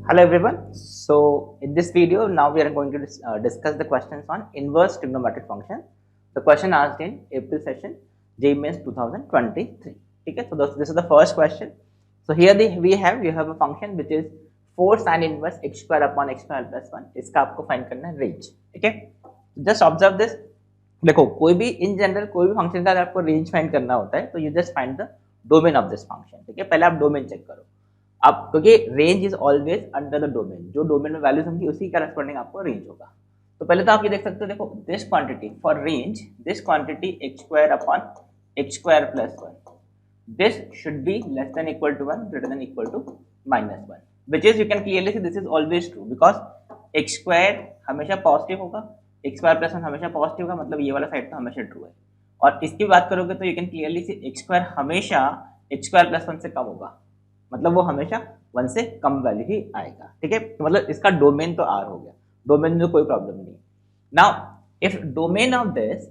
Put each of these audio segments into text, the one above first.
Hello everyone. So in this video, now we are going to discuss the questions on inverse trigonometric function. The question asked in April session JEE Mains 2023. Okay, so this is the first question. So here we have a function which is 4 sin inverse x square upon x square plus 1. इसका आपको find करना है range. ठीक है, just observe this. देखो कोई भी in general कोई भी फंक्शन का अगर आपको रेंज फाइंड करना होता है तो you just find the domain of this function. ठीक है, पहले आप डोमेन चेक करो. अब क्योंकि range is always under the domain, जो डोमेन में वैल्यूज होंगी उसी करस्पॉन्डिंग आपको रेंज होगा. तो पहले तो आप ये देख सकते हो, देखो this quantity for range, this quantity x square upon x square plus 1, this should be less than equal to 1, greater than equal to minus 1, which is you can clearly see this is always true because x square हमेशा positive होगा, x square plus 1 हमेशा positive होगा, मतलब ये वाला side तो हमेशा true है. और इसकी बात करोगे तो you can clearly C x square हमेशा एक्स स्क्वायर प्लस 1 से कम होगा, मतलब वो हमेशा 1 से कम वैल्यू ही आएगा. ठीक है, तो मतलब इसका डोमेन तो आर हो गया, डोमेन में कोई प्रॉब्लम नहीं. Now if domain of this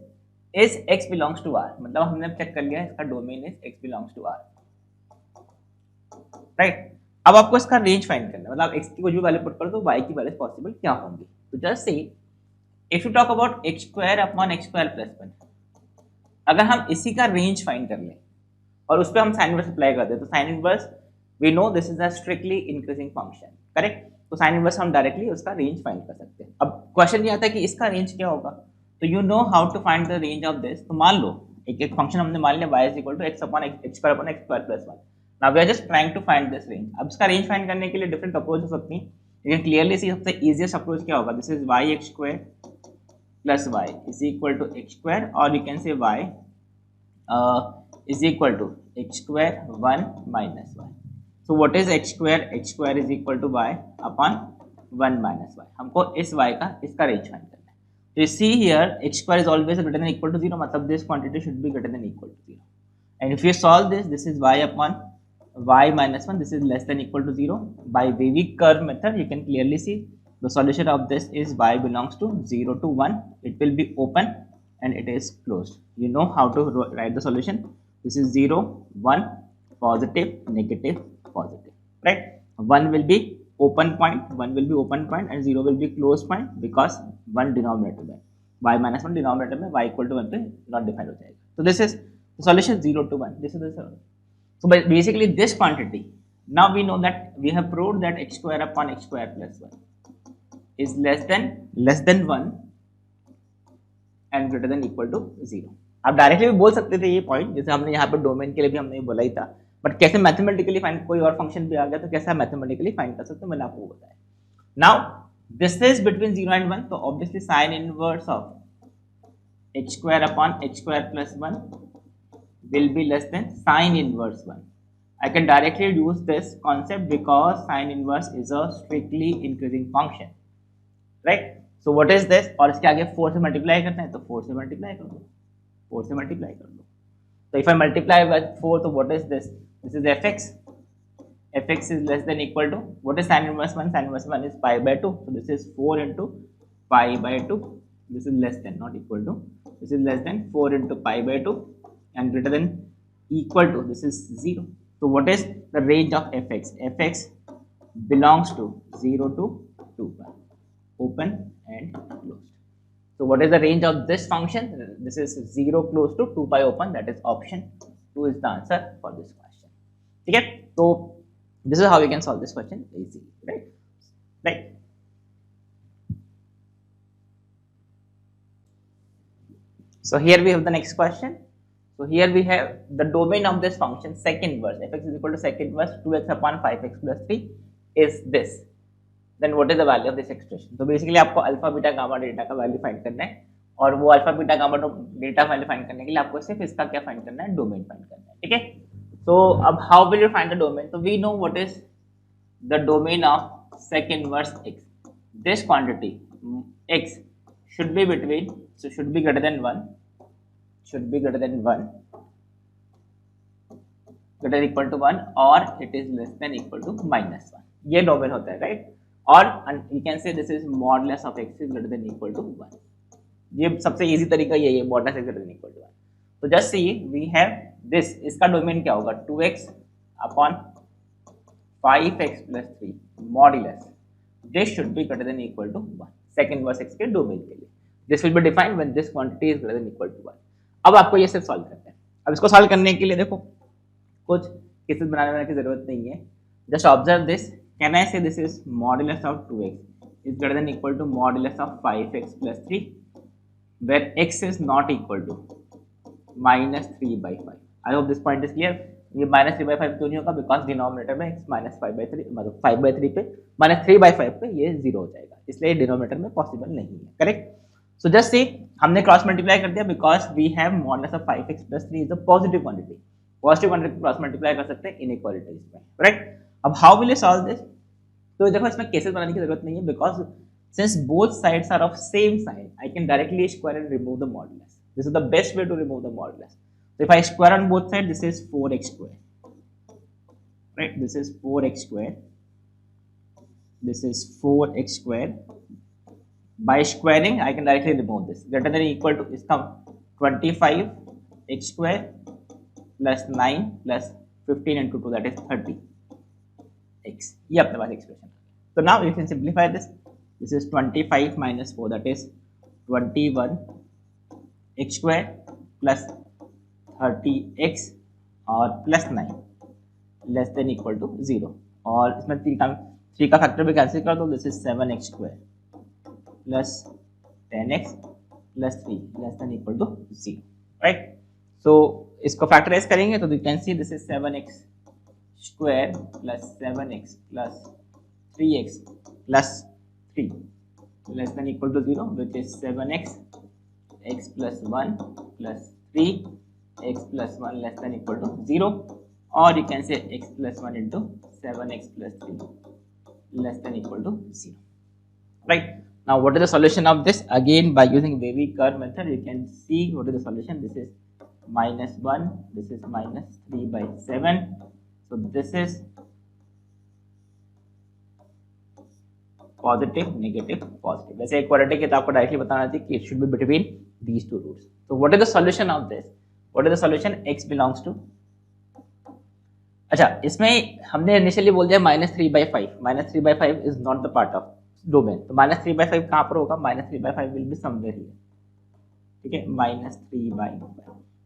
is x belongs to r, मतलब हमने चेक कर लिया इसका domain is x belongs to r, right. अब आपको इसका रेंज फाइंड करना है, मतलब x की कोई भी वैल्यू पुट कर दो, y की वैल्यू पॉसिबल क्या होंगी. तो just say if you talk about x square upon x square plus 1, अगर हम इसी का रेंज फाइंड कर लें और उस पर हम साइन इनवर्स अप्लाई कर दें, तो sine inverse we know this is a strictly increasing function, correct. तो sin inverse हम डायरेक्टली उसका रेंज फाइंड कर सकते हैं. अब क्वेश्चन ये आता है कि इसका रेंज क्या होगा, तो you know how to find the range of this. तो मान लो एक फंक्शन हमने मान लिया y is equal to x upon x square upon x square plus 1. Now we are just trying to find this range. अब इसका range find करने के लिए डिफरेंट अप्रोच हो सकती है. यू कैन क्लियरली सी सबसे इजीएस्ट अप्रोच क्या होगा, this is y x square plus y is equal to x square, और you can say y is equal to x square 1 minus y. So what is x square? X square is equal to y upon 1 minus y. हमको इस y का इसका range find करना है. तो you see here x square is always greater than equal to 0, मतलब this quantity should be greater than equal to 0. And if you solve this, this is y upon y minus 1, this is less than equal to 0. By Wavy curve method, you can clearly see the solution of this is y belongs to 0 to 1. It will be open and it is closed. You know how to write the solution. This is 0, 1, positive, negative, positive, right. 1 will be open point, 1 will be open point and 0 will be closed point because 1 denominator में y minus 1 denominator में y equal to 1 पे not defined हो जाएगा. So this is the solution 0 to 1. This is the solution. So basically this quantity, now we know that we have proved that x square upon x square plus 1 is less than 1 and greater than equal to 0. आप directly भी बोल सकते थे ये point, जैसे हमने यहाँ पर डोमेन के लिए भी हमने बोला ही था, बट कैसे मैथमेटिकली फाइंड, कोई और फंक्शन भी आ गया तो कैसे मैथमेटिकली फाइंड कर सकते हो, मैंने आपको बताया. Now this is between 0 and 1, तो obviously sine inverse of x square upon x square plus 1 will be less than sin inverse 1. I can directly use this concept because sin inverse is a strictly increasing function, right. So what is this, और इसके आगे 4 से multiply करना है तो 4 से multiply कर दो, 4 से मल्टीप्लाई कर दो. So if I multiply by 4, so what is this? This is fx. Fx is less than equal to, what is sin inverse 1? Sin inverse 1 is pi by 2. So this is 4 into pi by 2. This is less than, not equal to. This is less than 4 into pi by 2 and greater than equal to, this is 0. So what is the range of fx? Fx belongs to 0 to 2 pi. Open and closed. So what is the range of this function? This is 0 close to 2 pi open, that is option 2 is the answer for this question. Okay, so this is how we can solve this question easily, right. So here we have the next question. So here we have the domain of this function sec inverse, fx is equal to sec inverse 2x upon 5x plus 3 is this. Then what is the value of this expression? तो basically आपको alpha beta gamma data का value find करना है, और वो alpha beta gamma data value find करने के लिए आपको सिर्फ इसका क्या फाइंड करना है, डोमेन फाइंड करना है. ठीक है, तो अब how will you find the domain. तो we know what is the domain of sec inverse x. This quantity x should be between, so should be greater than 1, should be greater than 1, greater equal to 1, or it is less than equal to minus 1. ये domain होता है, right. और you can say this is modulus of x is greater than equal to 1. ये सबसे easy तरीका यही है, modulus x greater than equal to 1. तो just see we have this, इसका डोमेन क्या होगा, 2x upon 5x plus 3 modulus this should be greater than equal to 1 second inverse x के डोमेन के लिए this will be defined when this quantity is greater than equal to 1। अब आपको ये सिर्फ सॉल्व करना है। अब इसको सॉल्व करने के लिए देखो कुछ केसेस बनाने की जरूरत नहीं है, just observe this. Can I say this is modulus of 2x is greater than equal to modulus of 5x plus 3 where x is not equal to -3/5। I hope this point is clear. ये -3/5 क्यों नहीं होगा, because denominator में x -5/3 मतलब 5/3 पे -3/5 पे ये 0 हो जाएगा, इसलिए डिनोमिनेटर में पॉसिबल नहीं है। करेक्ट। सो जस्ट से हमने क्रॉस मल्टीप्लाई कर दिया because we have modulus of 5x plus 3 is a positive quantity. Positive quantity cross multiply कर सकते हैं इनइक्वालिटीज में, राइट। अब how will you solve this? तो देखो इसमें केसेस बनाने की जरूरत नहीं है because since both sides are of same sign I can directly square and remove the modulus. This is the best way to remove the modulus. So if I square on both sides, this is 4x square, right? This is 4x square, this is 4x square. By squaring I can directly remove this, greater than or equal to is come 25x square plus 9 plus 15 into 2 that is 30x. ये अपने पास expression। So now you can simplify this. This is 25 minus 4 that is 21 x square plus 30x और plus 9 less than equal to 0। और इसमें 3 का factor भी cancel कर दो। This is 7x square plus 10x plus 3 less than equal to 0, right? So इसको factorise करेंगे तो you can see this is 7x square plus 7x plus 3x plus 3 less than equal to 0 which is 7x x plus 1 plus 3 x plus 1 less than equal to 0, or you can say x plus 1 into 7x plus 3 less than equal to 0, right? Now what is the solution of this? Again by using wavy curve method you can see what is the solution. This is -1, this is -3/7, so this is positive negative positive. वैसे equality की तो आपको directly बताना चाहिए कि it should be between these two roots. तो what is the solution of this? What is the solution? x belongs to, अच्छा इसमें हमने इनिशियली बोल दिया -3/5, -3/5 is not the part of domain, तो -3/5 कहां पर होगा? -3/5 विल बी समवेयर हियर, ठीक है, -3/5,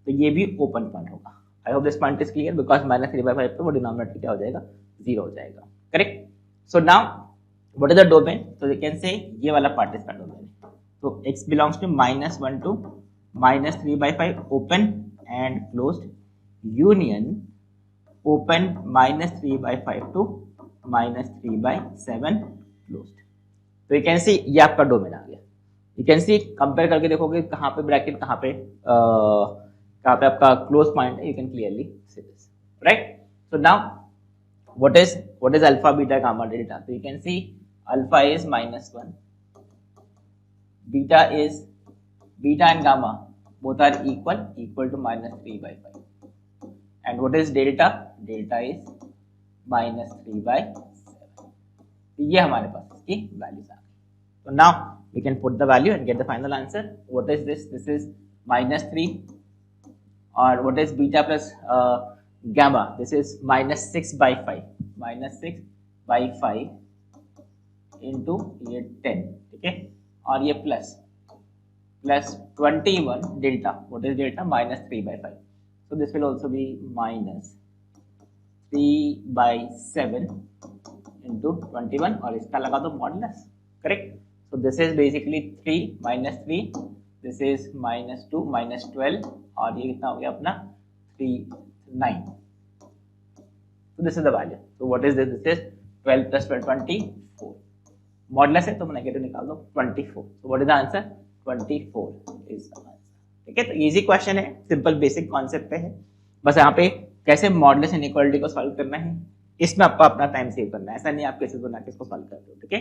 तो ये भी ओपन पॉइंट होगा। आई hope this point is clear because -3/5 पे वो डिनोमिनेटर क्या हो जाएगा? 0 हो जाएगा, correct. So now what is the domain? So you can say ये वाला पार्ट इसका डोमेन है। तो x belongs to -1 to -3/5 open and closed union open -3/5 to -3/7 closed। तो you can see ये आपका डोमेन आ गया। You can see कंपेयर करके देखोगे कहाँ पे ब्रैकेट कहाँ पे आपका क्लोज पॉइंट है। You can clearly see this, right? So now what is alpha, beta, gamma, delta? So you can see alpha is -1, beta and gamma both are equal to -3/5, and what is delta? Delta is -3/7। तो ये हमारे पास इसकी values आ गई। तो now we can put the value and get the final answer. What is this? This is -3, or what is beta plus gamma? This is -6/5, -6/5 into ये 10, ठीक है, और ये plus 21 delta. What is delta? -3/5, so this will also be -3/7 into 21, और इसका लगा दो modulus, correct. so this is basically 3 -3, this is -2 -12, और ये कितना हो गया अपना 9। so this is the value। so what is this? This is 12 plus 12 24। Modulus है तो नेगेटिव निकाल दो 24। so what is the answer? 24 is the answer, ठीक है। तो इजी क्वेश्चन है, सिंपल बेसिक कॉन्सेप्ट पे है, बस यहाँ पे कैसे मॉडुलस इनइक्वालिटी को सॉल्व करना है, इसमें आपको अपना टाइम सेव करना है। ऐसा नहीं आप कैसे बना के इसको सॉल्व कर दो, ठीक है।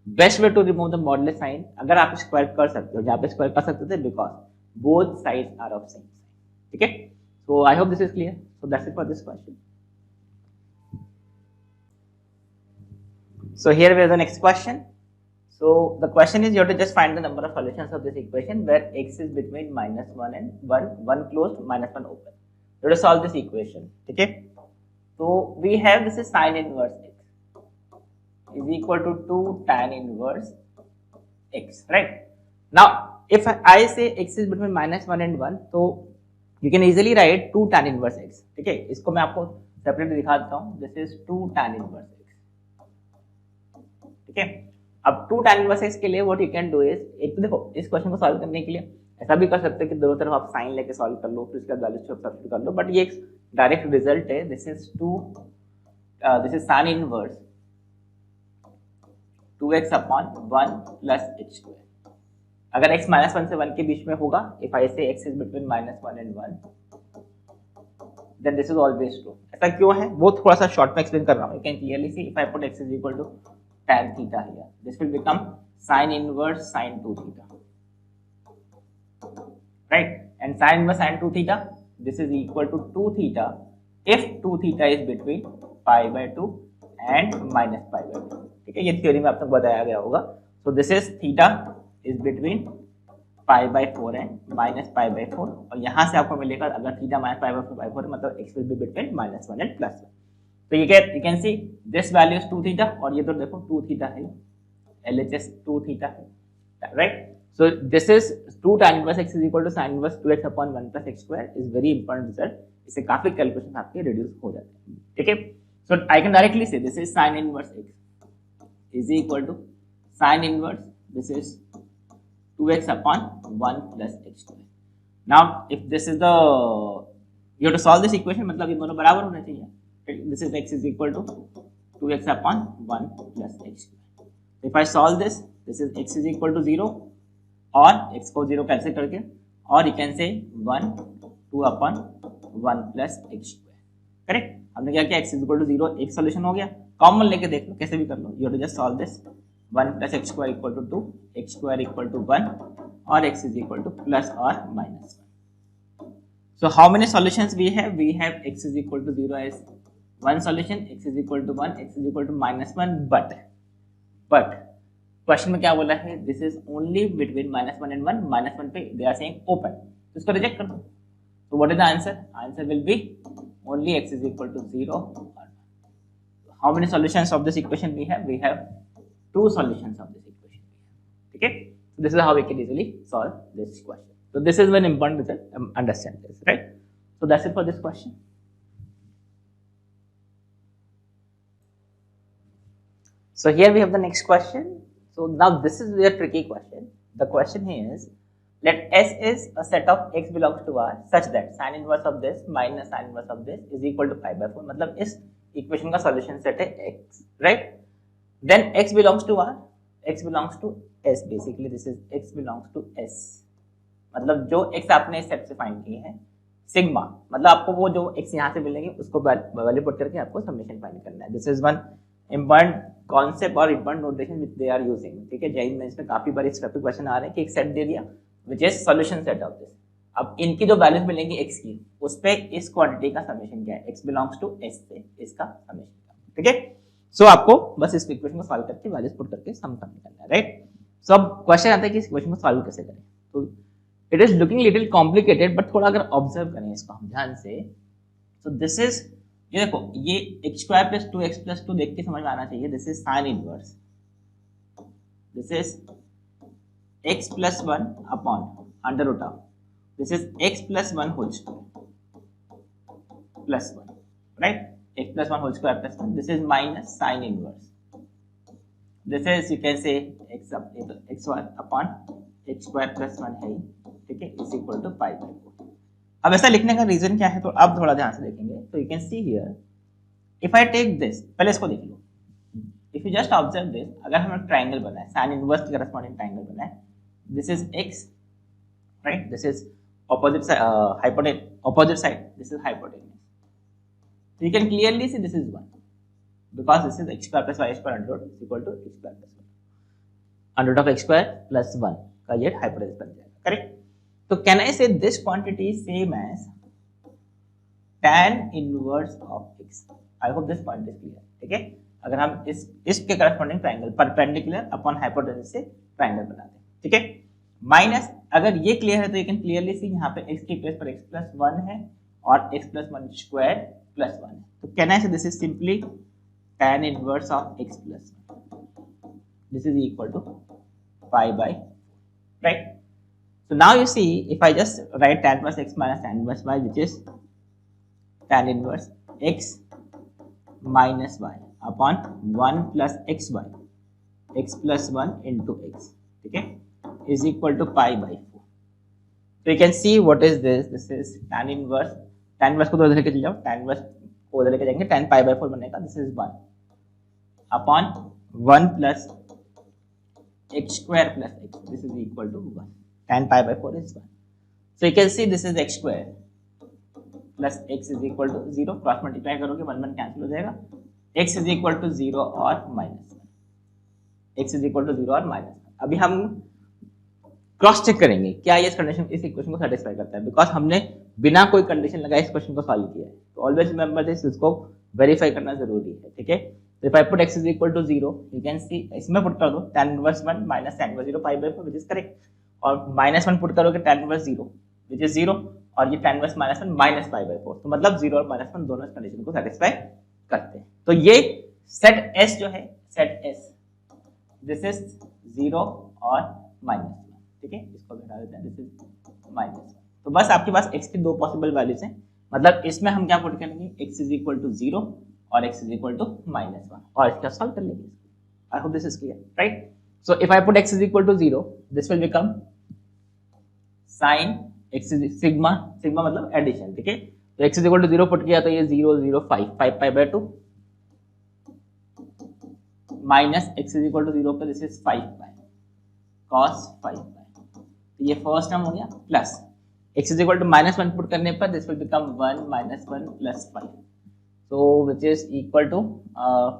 Best way to remove the modulus sign, अगर आप स्क्वायर कर सकते हो, यहाँ पे स्क्वायर कर सकते थे because both sides are of same sign, ठीक है। So I hope this is clear. So that's it for this question. So here we have the next question. So the question is you have to just find the number of solutions of this equation where x is between -1 and 1 closed, -1 open. You have to solve this equation, okay? So we have this is sin inverse x. is equal to 2 tan inverse x, right? Now, if I say x is between -1 and 1, तो you can easily write 2 tan inverse x. ठीक है, इसको मैं आपको separate दिखा देता हूँ. This is 2 tan inverse x. ठीक है, अब 2 tan inverse x के लिए what you can do is, एक तो देखो इस क्वेश्चन को सॉल्व करने के लिए ऐसा भी कर सकते हो कि दोनों तरफ आप साइन लेके सॉल्व कर लो, फिर उसके बाद वैल्यू सब्स्टिट्यूट कर लो, बट ये एक डायरेक्ट रिजल्ट है. This is sin inverse 2x upon 1 plus x square. अगर x -1 से 1 के बीच में होगा, if I say x is between -1 and 1, then this is always true. ऐसा क्यों है वो थोड़ा सा शॉर्ट में एक्सप्लेन कर रहा हूँ. You can clearly see if I put x is equal to tan theta here, this will become sin inverse sin 2 theta, right? And sin inverse sin 2 theta, this is equal to 2 theta if 2 theta is between pi by 2 and minus pi by 2. ठीक है, ये theory में आपको बताया गया होगा. So this is theta is between pi by 4 and minus pi by 4, और यहाँ से आपको मिलेगा अगर theta minus pi by 4 मतलब x will be between -1 and +1. तो you can see this value is 2 theta, और ये तो देखो 2 theta है, LHS 2 theta है, right? So this is 2 tan inverse x is equal to sin inverse 2x upon 1 plus x square is very important result. इससे काफी calculation आपके reduce हो जाते हैं. ठीक है, so I can directly say this is sin inverse x is equal to sin inverse this is 2x upon 1 plus x square. Now if this is the you have to solve this equation, मतलब ये दोनों बराबर होने चाहिए. This is x is equal to 2x upon 1 plus x square. If I solve this is x is equal to 0 और x को 0 cancel करके, और यू कैन से 1 2 upon 1 plus x square. Correct, हमने क्या किया, x इज इक्वल टू 0, एक solution हो गया. कॉमन लेके देख लो, कैसे भी कर लो. You have to just solve this 1 plus x square equal to 2, x square equal to 1 और x is equal to plus और minus 1. So how many solutions we have x is equal to 0 as one solution, x is equal to 1, x is equal to -1, but question में क्या बोला है, this is only between -1 and 1, -1 पे they are saying open, तो इसको reject कर दो. तो what is the answer, answer will be only x is equal to 0 और 1. How many solutions of this equation we have 2 solutions of this equation. ठीक है, this is how we can easily solve this question. So this is one important result, understand this, right? So that's it for this question. So here we have the next question. So now this is a tricky question. The question here is, let S is a set of x belongs to R such that sin inverse of this minus sin inverse of this is equal to pi by 4. मतलब इस equation का solution set है x, right? Then x belongs to R, x belongs to S. Basically this is x belongs to S. मतलब जो x आपने इस set से find किए हैं सिग्मा, मतलब आपको वो जो x यहाँ से मिलेंगे उसको वैल्यू पुट करके आपको समेशन फाइंड करना है. This is one important concept और important notation which they are using. ठीक है, जैन में इसमें काफी बार इस टॉपिक क्वेश्चन आ रहे हैं कि एक सेट दे दिया which is solution set of this. अब इनकी जो वैल्यूज मिलेंगी x की, उस पे इस क्वांटिटी का समेशन क्या है, x बिलोंग्स टू s से इसका समेशन. ठीक है, सो आपको बस इस इक्वेशन को सॉल्व करके वैल्यूज पुट करके सम करना है, राइट? सो अब क्वेश्चन आता है कि इस इक्वेशन को सॉल्व कैसे करें. तो it is looking little complicated, but थोड़ा अगर ऑब्जर्व करें इसको हम ध्यान से, तो दिस इज, ये देखो ये x square plus 2x plus 2 देख के समझ में आना चाहिए. This is sine inverse, this is x plus 1 upon under root of, this is x plus 1 whole square plus 1, right? x plus 1 whole square plus 1, this is minus sine inverse, this is you can say x upon x square plus 1 है, ठीक है, is equal to pi by 4. अब ऐसा लिखने का reason क्या है, तो अब थोड़ा ध्यान से देखेंगे. तो you can see here, if I take this, पहले इसको देख लो. If you just observe this, अगर हम ट्रायंगल बनाए, साइन इनवर्स के करस्पॉन्डिंग ट्रायंगल बनाए, this is x, right? This is opposite side, this is hypotenuse. So you can clearly see this is 1 because this is x square plus y square under root is equal to x square plus 1. Under root of x square plus 1 का ये hypotenuse बन जाएगा, correct? तो can I say this quantity same as tan inverse of x. I hope this point is clear. ठीक है, अगर हम इसके corresponding triangle perpendicular upon hypotenuse से ट्रायंगल बनाते हैं, ठीक है, माइनस, अगर ये क्लियर है तो यू कैन क्लियरली सी यहाँ पे x की प्लेस पर x प्लस 1 है और x प्लस 1 स्क्वायर प्लस 1 है. तो can I say this is simply tan inverse of x plus 1. this is equal to pi by, right? So now you see, if I just write tan inverse x minus tan inverse y, which is tan inverse x minus y upon 1 plus xy, x plus 1 into x, okay, is equal to pi by 4. So you can see what is this. This is tan inverse को तो इधर लेके चले जाओ, tan inverse को उधर लेके जाएंगे, tan pi by 4 बनेगा. This is 1 upon 1 plus x square plus x. This is equal to 1. Tan pi by 4 is 1. So you can see this is x square plus x is equal to 0. Cross multiply करोगे 1 1 cancel हो जाएगा. x is equal to 0 और minus 1. x is equal to 0 और minus 1. अभी हम cross check करेंगे क्या ये कंडीशन इस इक्वेशन को सेटिस्फाई करता है, बिकॉज हमने बिना कोई कंडीशन लगाए इस क्वेश्चन को सॉल्व किया है. तो ऑलवेज रिमेंबर दिस, इसको वेरीफाई करना जरूरी है. ठीक है, तो if I put x is equal to 0, you can सी इसमें पुट कर दो tan inverse 1 minus tan inverse 0 pi by 4, which is correct. और माइनस 1 पुट करोगे tan inverse 0, which is 0, और ये tan inverse minus 1 minus pi by 4. तो मतलब 0 और माइनस 1 दोनों इस कंडीशन को सेटिस्फाई करते हैं. तो ये सेट S जो है, सेट S, दिस इज 0 और माइनस 1. ठीक है, इसको हटा देते हैं, दिस इज माइनस 1. तो बस आपके पास x की दो पॉसिबल वैल्यूज हैं. मतलब इसमें हम क्या पुट करेंगे, x is equal to 0 और x is equal to minus 1, और इसका सॉल्व कर लेंगे. आई hope this is clear, right? So if I put x is equal to 0, this will become sin x is sigma मतलब addition. ठीक है, तो x is equal to 0 put किया तो ये 0 0 5 pi by 2 minus x is equal to 0 पे this is 5 pi cos 5 pi. तो ये फर्स्ट टर्म हो गया, plus x is equal to minus 1 put करने पर this will become 1 minus 1 plus 5, so which is equal to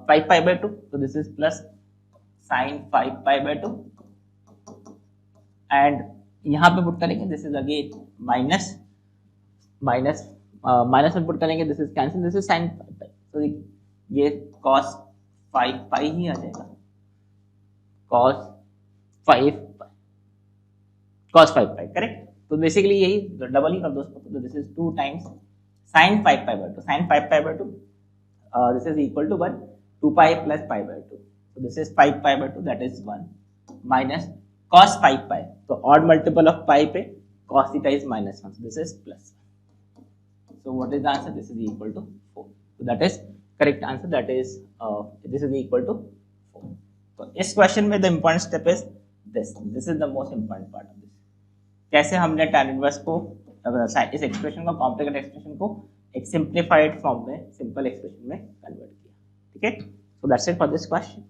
5 pi by 2. so this is plus sin 5 pi by 2, and यहाँ पे put करेंगे this is again minus 1 put करेंगे, this is cancel, this is sin 5 pi. तो ये cos 5 pi ही आ जाएगा, cos 5 pi, correct. तो basically यही double ही कर दो उसको. तो this is 2 times sin 5 pi by 2, sin 5 pi by 2, this is equal to 1, 2 pi plus pi by 2. So this is 5 pi by 2, that is 1 minus cos 5 pi. So odd multiple of pi पे cos theta is minus 1. So this is plus 1. So what is the answer? This is equal to 4. So that is correct answer. That is this is equal to 4. So इस question में the important step is this. This is the most important part of this. कैसे हमने tan inverse को इस expression को, complicated expression को एक simplified form में, सिंपल एक्सप्रेशन में कन्वर्ट किया. ठीक है, so that's it for this question.